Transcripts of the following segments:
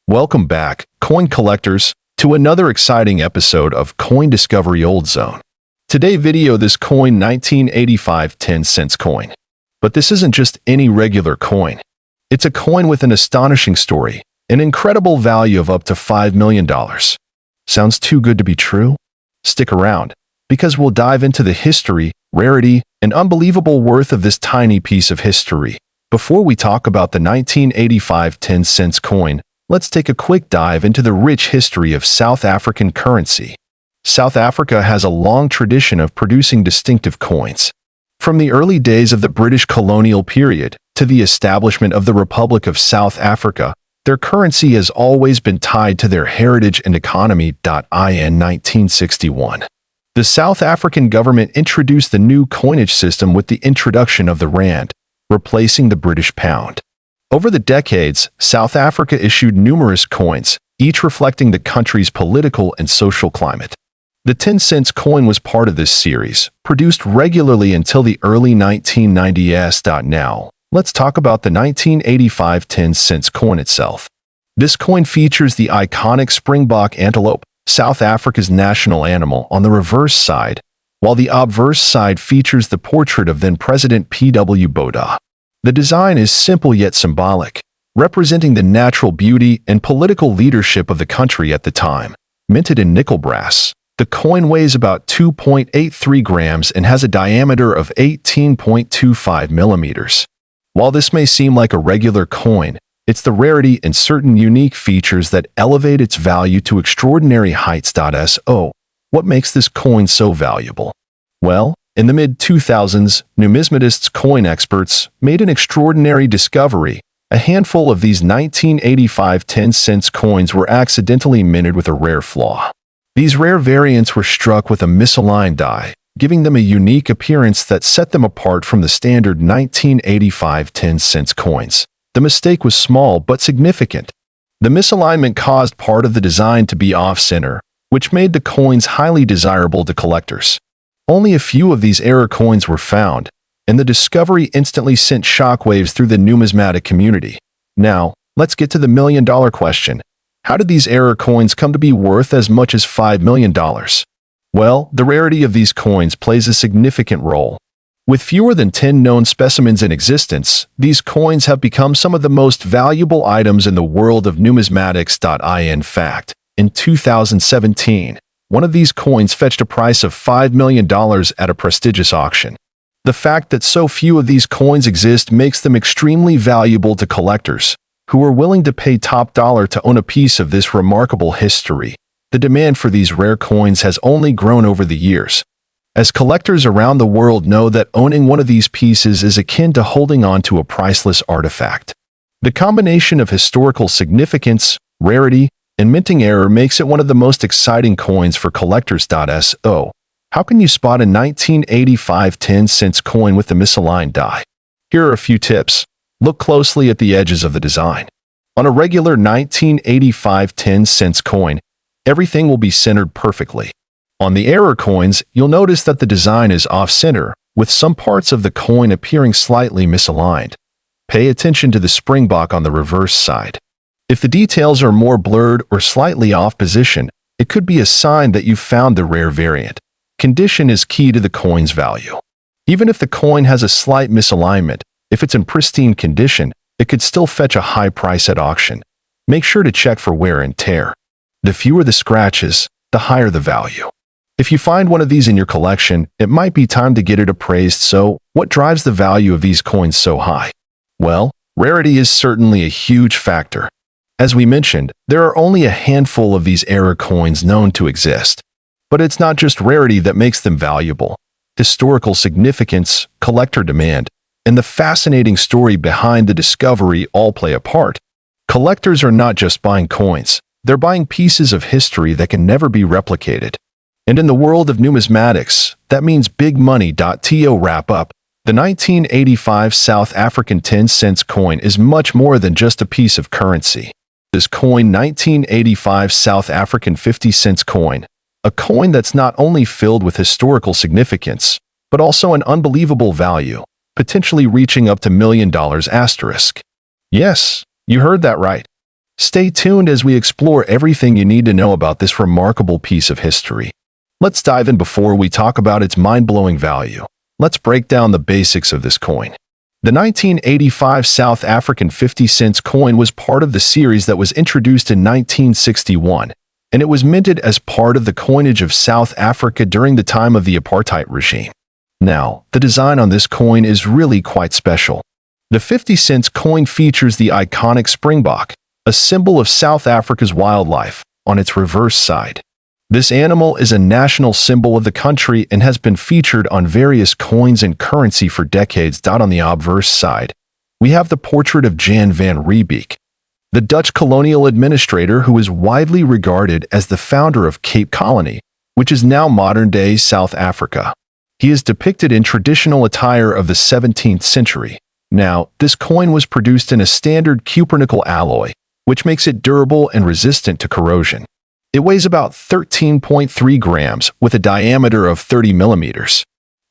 Welcome back, coin collectors, to another exciting episode of Coin Discovery Old Zone. Today video this coin 1985 10-cent coin. But this isn't just any regular coin. It's a coin with an astonishing story, an incredible value of up to $5 million. Sounds too good to be true? Stick around, because we'll dive into the history, rarity, and unbelievable worth of this tiny piece of history. Before we talk about the 1985 10-cent coin, let's take a quick dive into the rich history of South African currency. South Africa has a long tradition of producing distinctive coins. From the early days of the British colonial period to the establishment of the Republic of South Africa, their currency has always been tied to their heritage and economy. In 1961, the South African government introduced the new coinage system with the introduction of the rand, replacing the British pound. Over the decades, South Africa issued numerous coins, each reflecting the country's political and social climate. The 10-cent coin was part of this series, produced regularly until the early 1990s. Now, let's talk about the 1985 10-cent coin itself. This coin features the iconic springbok antelope, South Africa's national animal, on the reverse side, while the obverse side features the portrait of then-President P.W. Botha. The design is simple yet symbolic, representing the natural beauty and political leadership of the country at the time. Minted in nickel brass, the coin weighs about 2.83 grams and has a diameter of 18.25 millimeters. While this may seem like a regular coin, it's the rarity and certain unique features that elevate its value to extraordinary heights. So, what makes this coin so valuable? Well, in the mid-2000s, numismatics coin experts made an extraordinary discovery. A handful of these 1985 10-cent coins were accidentally minted with a rare flaw. These rare variants were struck with a misaligned die, giving them a unique appearance that set them apart from the standard 1985 10-cent coins. The mistake was small but significant. The misalignment caused part of the design to be off-center, which made the coins highly desirable to collectors. Only a few of these error coins were found, and the discovery instantly sent shockwaves through the numismatic community. Now, let's get to the million-dollar question. How did these error coins come to be worth as much as $5 million? Well, the rarity of these coins plays a significant role. With fewer than 10 known specimens in existence, these coins have become some of the most valuable items in the world of numismatics. In fact, in 2017, one of these coins fetched a price of $5 million at a prestigious auction. The fact that so few of these coins exist makes them extremely valuable to collectors, who are willing to pay top dollar to own a piece of this remarkable history. The demand for these rare coins has only grown over the years, as collectors around the world know that owning one of these pieces is akin to holding on to a priceless artifact. The combination of historical significance, rarity, and minting error makes it one of the most exciting coins for collectors. So, how can you spot a 1985 10-cent coin with the misaligned die? Here are a few tips. Look closely at the edges of the design. On a regular 1985 10-cent coin, everything will be centered perfectly. On the error coins, you'll notice that the design is off-center, with some parts of the coin appearing slightly misaligned. Pay attention to the springbok on the reverse side. If the details are more blurred or slightly off position, it could be a sign that you've found the rare variant. Condition is key to the coin's value. Even if the coin has a slight misalignment, if it's in pristine condition, it could still fetch a high price at auction. Make sure to check for wear and tear. The fewer the scratches, the higher the value. If you find one of these in your collection, it might be time to get it appraised. So, what drives the value of these coins so high? Well, rarity is certainly a huge factor. As we mentioned, there are only a handful of these error coins known to exist. But it's not just rarity that makes them valuable. Historical significance, collector demand, and the fascinating story behind the discovery all play a part. Collectors are not just buying coins, they're buying pieces of history that can never be replicated. And in the world of numismatics, that means big money. To wrap up, the 1985 South African 10-cent coin is much more than just a piece of currency. This coin 1985 South African 50-cent coin, a coin that's not only filled with historical significance, but also an unbelievable value, potentially reaching up to $1 million. Yes, you heard that right. Stay tuned as we explore everything you need to know about this remarkable piece of history. Let's dive in before we talk about its mind-blowing value. Let's break down the basics of this coin. The 1985 South African 50-cent coin was part of the series that was introduced in 1961, and it was minted as part of the coinage of South Africa during the time of the apartheid regime. Now, the design on this coin is really quite special. The 50-cent coin features the iconic springbok, a symbol of South Africa's wildlife, on its reverse side. This animal is a national symbol of the country and has been featured on various coins and currency for decades. On the obverse side, we have the portrait of Jan van Riebeeck, the Dutch colonial administrator who is widely regarded as the founder of Cape Colony, which is now modern-day South Africa. He is depicted in traditional attire of the 17th century. Now, this coin was produced in a standard cupronickel alloy, which makes it durable and resistant to corrosion. It weighs about 13.3 grams with a diameter of 30 millimeters.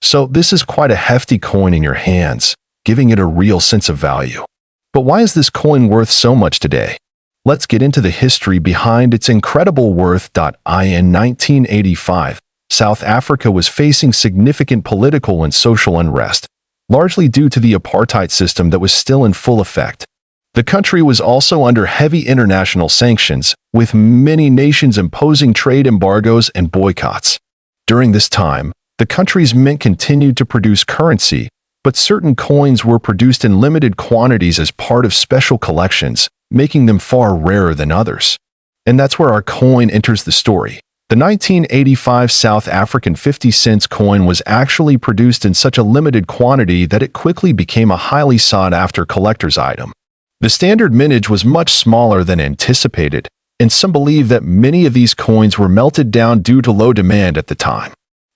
So this is quite a hefty coin in your hands, giving it a real sense of value. But why is this coin worth so much today? Let's get into the history behind its incredible worth. In 1985, South Africa was facing significant political and social unrest, largely due to the apartheid system that was still in full effect. The country was also under heavy international sanctions, with many nations imposing trade embargoes and boycotts. During this time, the country's mint continued to produce currency, but certain coins were produced in limited quantities as part of special collections, making them far rarer than others. And that's where our coin enters the story. The 1985 South African 50-cent coin was actually produced in such a limited quantity that it quickly became a highly sought-after collector's item. The standard mintage was much smaller than anticipated, and some believe that many of these coins were melted down due to low demand at the time.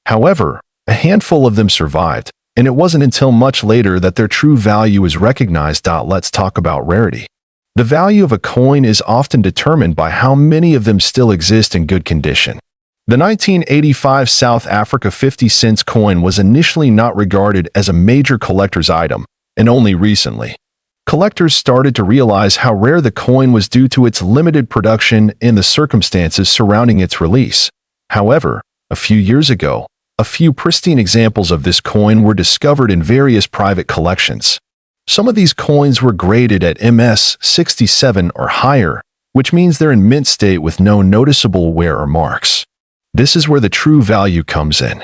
However, a handful of them survived, and it wasn't until much later that their true value was recognized. Let's talk about rarity. The value of a coin is often determined by how many of them still exist in good condition. The 1985 South Africa 50-cent coin was initially not regarded as a major collector's item, and only recently, collectors started to realize how rare the coin was due to its limited production and the circumstances surrounding its release. However, a few years ago, a few pristine examples of this coin were discovered in various private collections. Some of these coins were graded at MS 67 or higher, which means they're in mint state with no noticeable wear or marks. This is where the true value comes in.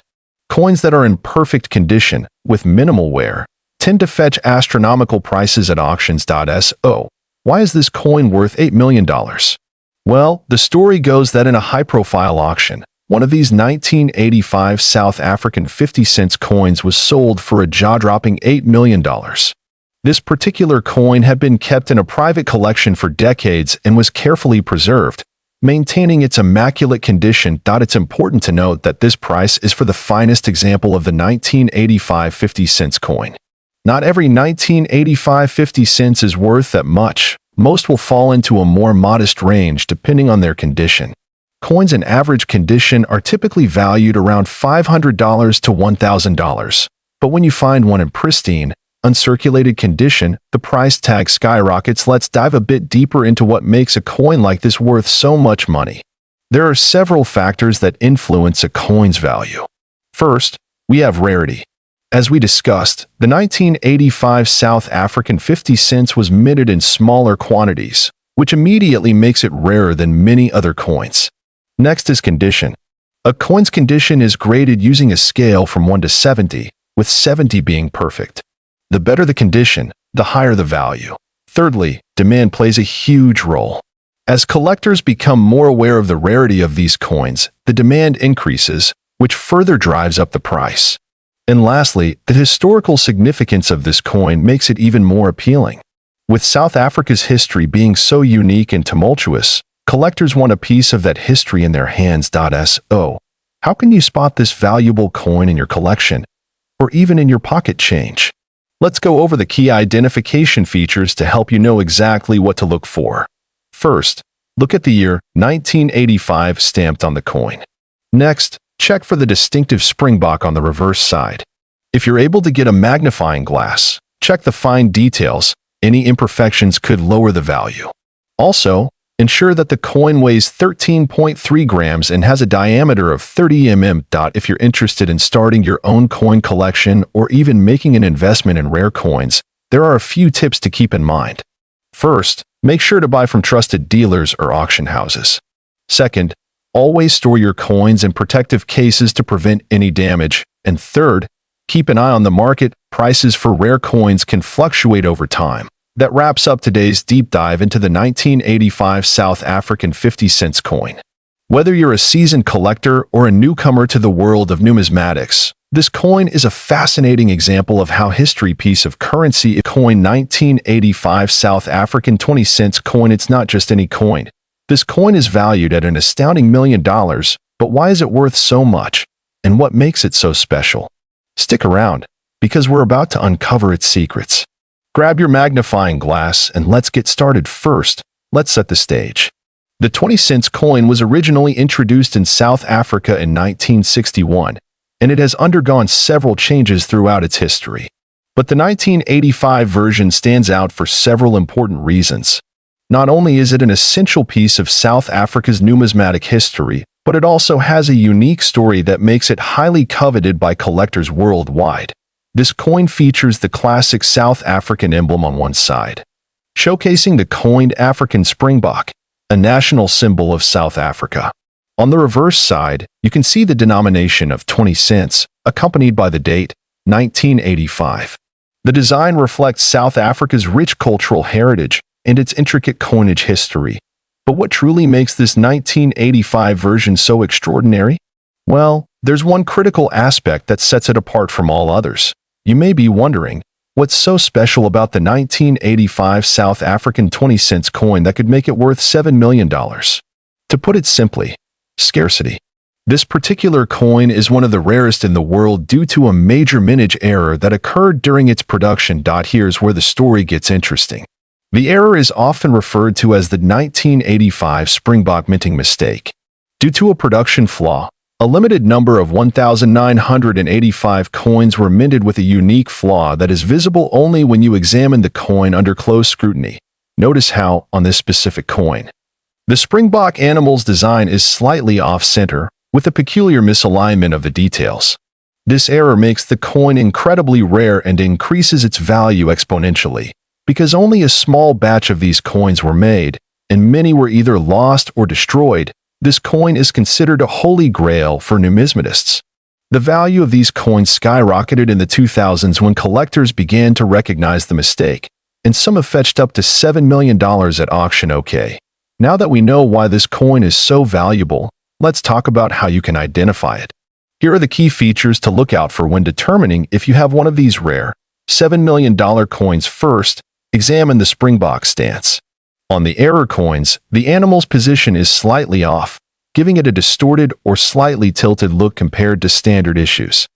Coins that are in perfect condition, with minimal wear, tend to fetch astronomical prices at auctions. So, why is this coin worth $8 million? Well, the story goes that in a high-profile auction, one of these 1985 South African 50-cent coins was sold for a jaw-dropping $8 million. This particular coin had been kept in a private collection for decades and was carefully preserved, maintaining its immaculate condition. It's important to note that this price is for the finest example of the 1985 50-cent coin. Not every 1985 50 cents is worth that much. Most will fall into a more modest range depending on their condition. Coins in average condition are typically valued around $500 to $1,000. But when you find one in pristine, uncirculated condition, the price tag skyrockets. Let's dive a bit deeper into what makes a coin like this worth so much money. There are several factors that influence a coin's value. First, we have rarity. As we discussed, the 1985 South African 50 cents was minted in smaller quantities, which immediately makes it rarer than many other coins. Next is condition. A coin's condition is graded using a scale from 1 to 70, with 70 being perfect. The better the condition, the higher the value. Thirdly, demand plays a huge role. As collectors become more aware of the rarity of these coins, the demand increases, which further drives up the price. And lastly, the historical significance of this coin makes it even more appealing. With South Africa's history being so unique and tumultuous, collectors want a piece of that history in their hands. So, how can you spot this valuable coin in your collection, or even in your pocket change? Let's go over the key identification features to help you know exactly what to look for. First, look at the year 1985 stamped on the coin. Next, check for the distinctive springbok on the reverse side. If you're able to get a magnifying glass, check the fine details. Any imperfections could lower the value. Also, Ensure that the coin weighs 13.3 grams and has a diameter of 30 mm. If you're interested in starting your own coin collection or even making an investment in rare coins, there are a few tips to keep in mind. First, make sure to buy from trusted dealers or auction houses. Second, always store your coins in protective cases to prevent any damage. And third, keep an eye on the market. Prices for rare coins can fluctuate over time. That wraps up today's deep dive into the 1985 South African 50-cent coin. Whether you're a seasoned collector or a newcomer to the world of numismatics, this coin is a fascinating example of how history piece of currency. Coin 1985 South African 20-cent coin. It's not just any coin. This coin is valued at an astounding $1 million, but why is it worth so much? And what makes it so special? Stick around, because we're about to uncover its secrets. Grab your magnifying glass and let's get started. First, let's set the stage. The 20-cent coin was originally introduced in South Africa in 1961, and it has undergone several changes throughout its history. But the 1985 version stands out for several important reasons. Not only is it an essential piece of South Africa's numismatic history, but it also has a unique story that makes it highly coveted by collectors worldwide. This coin features the classic South African emblem on one side, showcasing the coined African springbok, a national symbol of South Africa. On the reverse side, you can see the denomination of 20 cents, accompanied by the date, 1985. The design reflects South Africa's rich cultural heritage and its intricate coinage history. But what truly makes this 1985 version so extraordinary? Well, there's one critical aspect that sets it apart from all others. You may be wondering, what's so special about the 1985 South African 20-cent coin that could make it worth $7 million? To put it simply, scarcity. This particular coin is one of the rarest in the world due to a major mintage error that occurred during its production. Here's where the story gets interesting. The error is often referred to as the 1985 Springbok minting mistake. Due to a production flaw, a limited number of 1,985 coins were minted with a unique flaw that is visible only when you examine the coin under close scrutiny. Notice how, on this specific coin, the Springbok animal's design is slightly off-center, with a peculiar misalignment of the details. This error makes the coin incredibly rare and increases its value exponentially, because only a small batch of these coins were made, and many were either lost or destroyed. This coin is considered a holy grail for numismatists. The value of these coins skyrocketed in the 2000s when collectors began to recognize the mistake, and some have fetched up to $7 million at auction. Okay, now that we know why this coin is so valuable, let's talk about how you can identify it. Here are the key features to look out for when determining if you have one of these rare $7 million coins. First, examine the Springbok stance. On the error coins, the animal's position is slightly off, giving it a distorted or slightly tilted look compared to standard issues.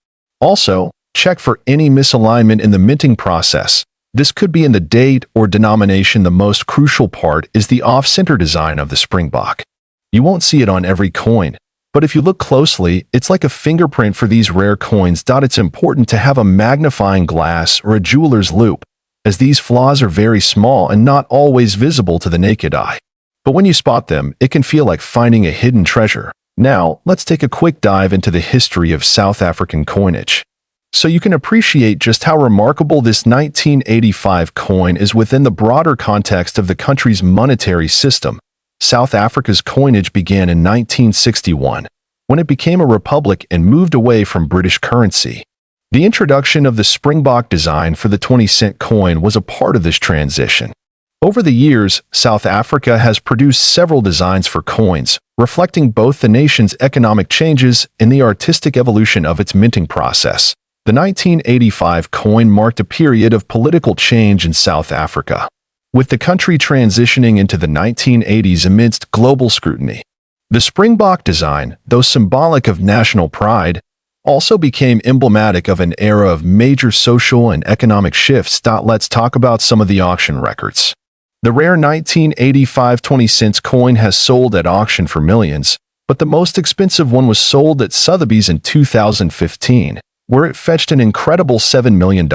Also, check for any misalignment in the minting process. This could be in the date or denomination. The most crucial part is the off-center design of the Springbok. You won't see it on every coin, but if you look closely, it's like a fingerprint for these rare coins. It's important to have a magnifying glass or a jeweler's loupe, as these flaws are very small and not always visible to the naked eye. But when you spot them, it can feel like finding a hidden treasure. Now, let's take a quick dive into the history of South African coinage, so you can appreciate just how remarkable this 1985 coin is within the broader context of the country's monetary system. South Africa's coinage began in 1961, when it became a republic and moved away from British currency. The introduction of the Springbok design for the 20-cent coin was a part of this transition. Over the years, South Africa has produced several designs for coins, reflecting both the nation's economic changes and the artistic evolution of its minting process. The 1985 coin marked a period of political change in South Africa, with the country transitioning into the 1980s amidst global scrutiny. The Springbok design, though symbolic of national pride, also became emblematic of an era of major social and economic shifts. Let's talk about some of the auction records. The rare 1985 20-cent coin has sold at auction for millions, but the most expensive one was sold at Sotheby's in 2015, where it fetched an incredible $7 million.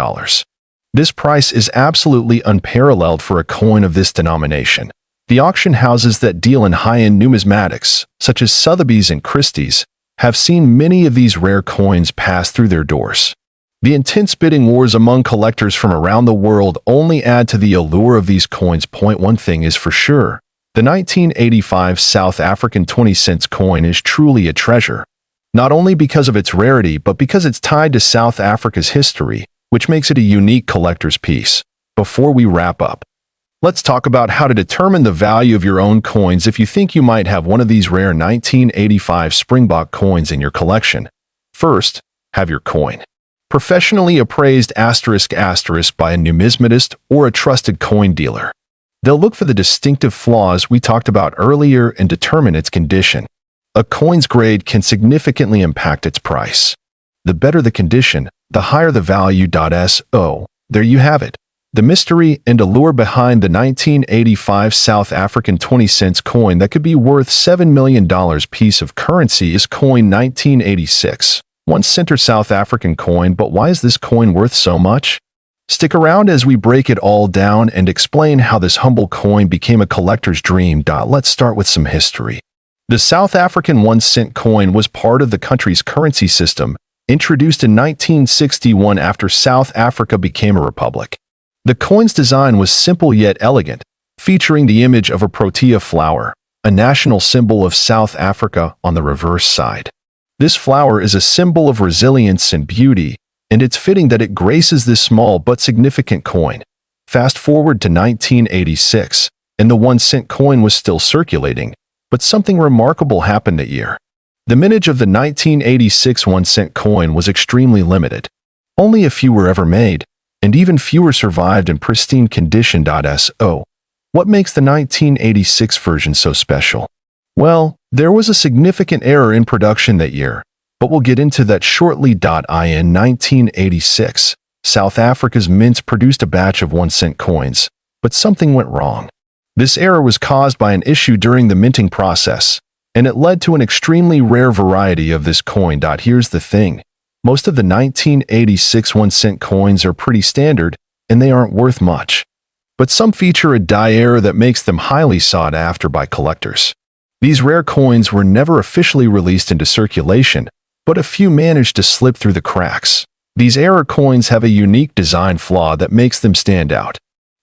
This price is absolutely unparalleled for a coin of this denomination. The auction houses that deal in high-end numismatics, such as Sotheby's and Christie's, have seen many of these rare coins pass through their doors. The intense bidding wars among collectors from around the world only add to the allure of these coins. One thing is for sure, the 1985 South African 20-cent coin is truly a treasure, not only because of its rarity but because it's tied to South Africa's history, which makes it a unique collector's piece. Before we wrap up, let's talk about how to determine the value of your own coins if you think you might have one of these rare 1985 Springbok coins in your collection. First, have your coin professionally appraised *** by a numismatist or a trusted coin dealer. They'll look for the distinctive flaws we talked about earlier and determine its condition. A coin's grade can significantly impact its price. The better the condition, the higher the value. So, there you have it. The mystery and allure behind the 1985 South African 20-cent coin that could be worth $7 million piece of currency is coin 1986. 1-cent South African coin, but why is this coin worth so much? Stick around as we break it all down and explain how this humble coin became a collector's dream. Let's start with some history. The South African 1-cent coin was part of the country's currency system, introduced in 1961 after South Africa became a republic. The coin's design was simple yet elegant, featuring the image of a protea flower, a national symbol of South Africa, on the reverse side. This flower is a symbol of resilience and beauty, and it's fitting that it graces this small but significant coin. Fast forward to 1986, and the 1-cent coin was still circulating, but something remarkable happened that year. The mintage of the 1986 1-cent coin was extremely limited. Only a few were ever made, and even fewer survived in pristine condition. So, what makes the 1986 version so special? Well, there was a significant error in production that year, but we'll get into that shortly. In 1986, South Africa's mints produced a batch of 1-cent coins, but something went wrong. This error was caused by an issue during the minting process, and it led to an extremely rare variety of this coin. Here's the thing. Most of the 1986 1-cent coins are pretty standard, and they aren't worth much. But some feature a die error that makes them highly sought after by collectors. These rare coins were never officially released into circulation, but a few managed to slip through the cracks. These error coins have a unique design flaw that makes them stand out.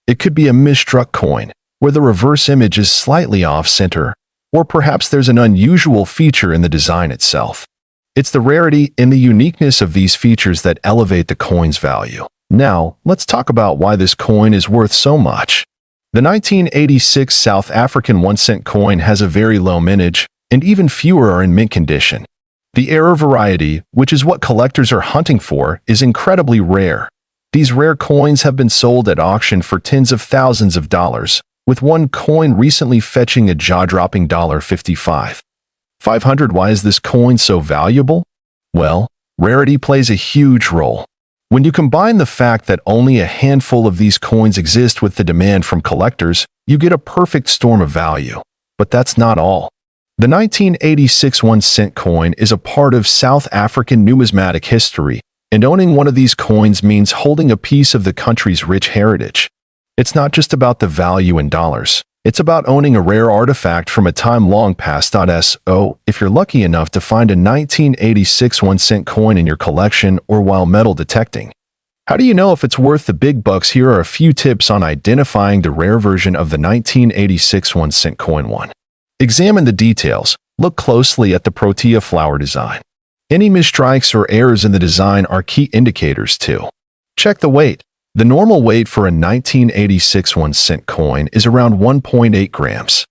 It could be a misstruck coin, where the reverse image is slightly off-center, or perhaps there's an unusual feature in the design itself. It's the rarity and the uniqueness of these features that elevate the coin's value. Now, let's talk about why this coin is worth so much. The 1986 South African 1-cent coin has a very low mintage, and even fewer are in mint condition. The error variety, which is what collectors are hunting for, is incredibly rare. These rare coins have been sold at auction for tens of thousands of dollars, with one coin recently fetching a jaw-dropping $55,500. Why is this coin so valuable? Well, rarity plays a huge role. When you combine the fact that only a handful of these coins exist with the demand from collectors, you get a perfect storm of value. But that's not all. The 1986 1-cent coin is a part of South African numismatic history, and owning one of these coins means holding a piece of the country's rich heritage. It's not just about the value in dollars. It's about owning a rare artifact from a time long past. So, if you're lucky enough to find a 1986 1-cent coin in your collection or while metal detecting, how do you know if it's worth the big bucks? Here are a few tips on identifying the rare version of the 1986 1-cent coin. 1. Examine the details. Look closely at the protea flower design. Any misstrikes or errors in the design are key indicators. 2. Check the weight. The normal weight for a 1986 1-cent coin is around 1.8 grams.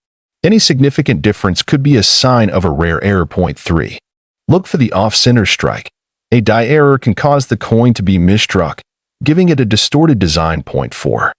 Any significant difference could be a sign of a rare error. 3. Look for the off-center strike. A die error can cause the coin to be misstruck, giving it a distorted design. 4.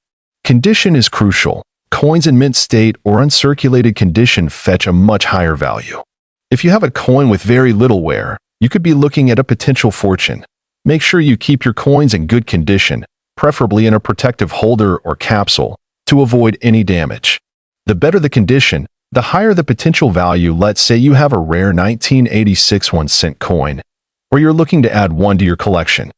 Condition is crucial. Coins in mint state or uncirculated condition fetch a much higher value. If you have a coin with very little wear, you could be looking at a potential fortune. Make sure you keep your coins in good condition, preferably in a protective holder or capsule, to avoid any damage. The better the condition, the higher the potential value. Let's say you have a rare 1986 1-cent coin, or you're looking to add one to your collection.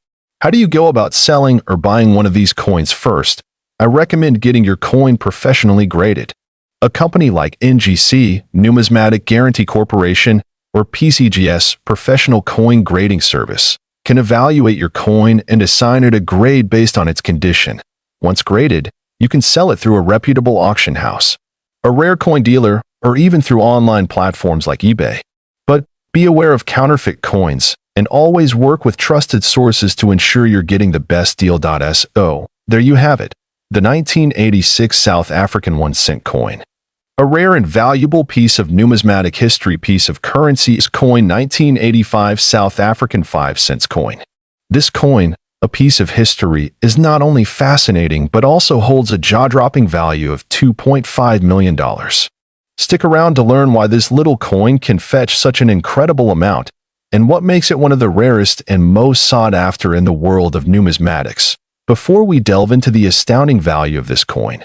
How do you go about selling or buying one of these coins? First, I recommend getting your coin professionally graded. A company like NGC, Numismatic Guarantee Corporation, or PCGS, Professional Coin Grading Service, can evaluate your coin and assign it a grade based on its condition. Once graded, you can sell it through a reputable auction house, a rare coin dealer, or even through online platforms like eBay. But be aware of counterfeit coins and always work with trusted sources to ensure you're getting the best deal. So, there you have it, the 1986 South African 1-cent coin. A rare and valuable piece of numismatic history. Piece of currency is coin 1985 South African 5-cent coin. This coin, a piece of history, is not only fascinating but also holds a jaw-dropping value of $2.5 million. Stick around to learn why this little coin can fetch such an incredible amount and what makes it one of the rarest and most sought after in the world of numismatics. Before we delve into the astounding value of this coin,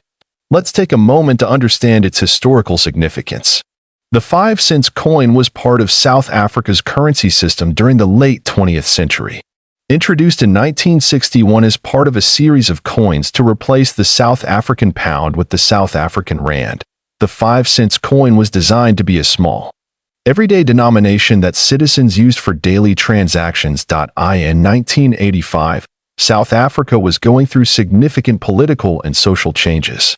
let's take a moment to understand its historical significance. The 5-cent coin was part of South Africa's currency system during the late 20th century. Introduced in 1961 as part of a series of coins to replace the South African pound with the South African rand, the 5-cent coin was designed to be a small, everyday denomination that citizens used for daily transactions. In 1985, South Africa was going through significant political and social changes.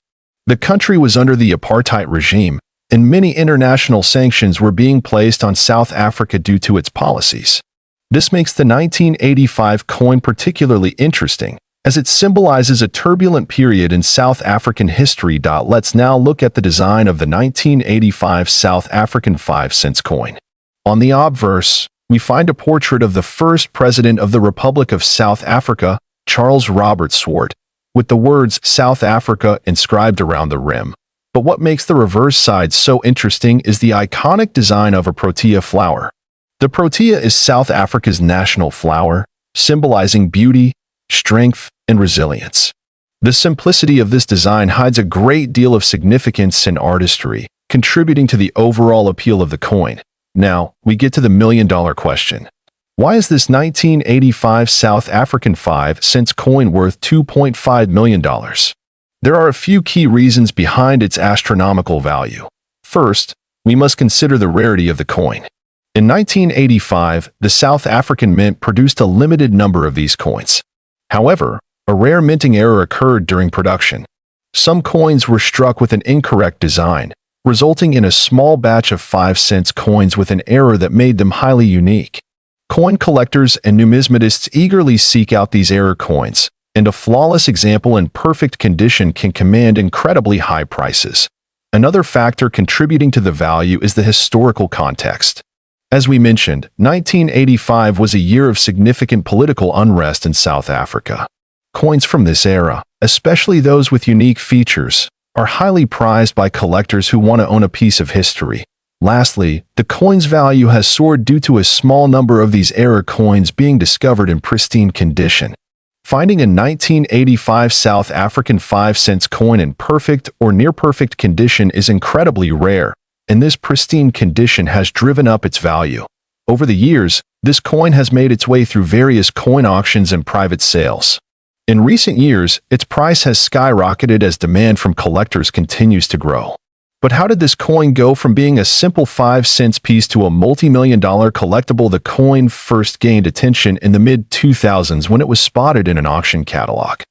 The country was under the apartheid regime, and many international sanctions were being placed on South Africa due to its policies. This makes the 1985 coin particularly interesting, as it symbolizes a turbulent period in South African history. Let's now look at the design of the 1985 South African 5-cent coin. On the obverse, we find a portrait of the first president of the Republic of South Africa, Charles Robert Swart, with the words South Africa inscribed around the rim. But what makes the reverse side so interesting is the iconic design of a protea flower. The protea is South Africa's national flower, symbolizing beauty, strength, and resilience. The simplicity of this design hides a great deal of significance and artistry, contributing to the overall appeal of the coin. Now, we get to the million-dollar question. Why is this 1985 South African 5-cent coin worth $2.5 million? There are a few key reasons behind its astronomical value. First, we must consider the rarity of the coin. In 1985, the South African Mint produced a limited number of these coins. However, a rare minting error occurred during production. Some coins were struck with an incorrect design, resulting in a small batch of 5-cent coins with an error that made them highly unique. Coin collectors and numismatists eagerly seek out these error coins, and a flawless example in perfect condition can command incredibly high prices. Another factor contributing to the value is the historical context. As we mentioned, 1985 was a year of significant political unrest in South Africa. Coins from this era, especially those with unique features, are highly prized by collectors who want to own a piece of history. Lastly, the coin's value has soared due to a small number of these error coins being discovered in pristine condition. Finding a 1985 South African 5-cent coin in perfect or near-perfect condition is incredibly rare, and this pristine condition has driven up its value. Over the years, this coin has made its way through various coin auctions and private sales. In recent years, its price has skyrocketed as demand from collectors continues to grow. But how did this coin go from being a simple 5-cent piece to a multi-million-dollar collectible? The coin first gained attention in the mid-2000s when it was spotted in an auction catalog.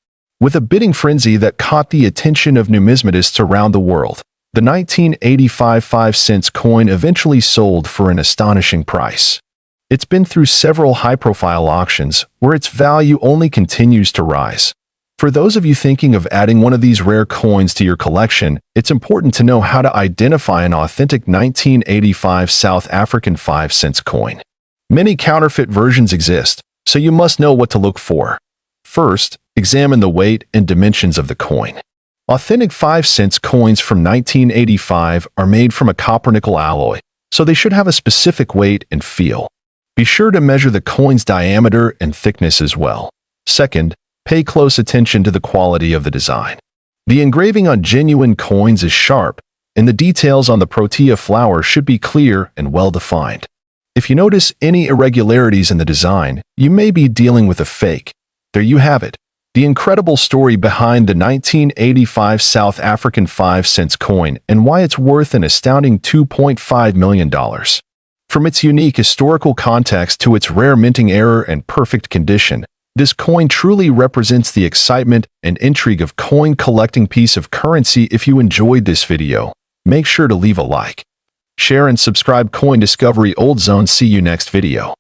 With a bidding frenzy that caught the attention of numismatists around the world, the 1985 5-cent coin eventually sold for an astonishing price. It's been through several high-profile auctions where its value only continues to rise. For those of you thinking of adding one of these rare coins to your collection, it's important to know how to identify an authentic 1985 South African 5-cent coin. Many counterfeit versions exist, so you must know what to look for. First, examine the weight and dimensions of the coin. Authentic 5-cent coins from 1985 are made from a copper-nickel alloy, so they should have a specific weight and feel. Be sure to measure the coin's diameter and thickness as well. Second, pay close attention to the quality of the design. The engraving on genuine coins is sharp, and the details on the protea flower should be clear and well-defined. If you notice any irregularities in the design, you may be dealing with a fake. There you have it, the incredible story behind the 1985 South African 5-cent coin and why it's worth an astounding $2.5 million. From its unique historical context to its rare minting error and perfect condition, this coin truly represents the excitement and intrigue of coin collecting piece of currency. If you enjoyed this video, make sure to leave a like, share and subscribe. Coin Discovery Old Zone. See you next video.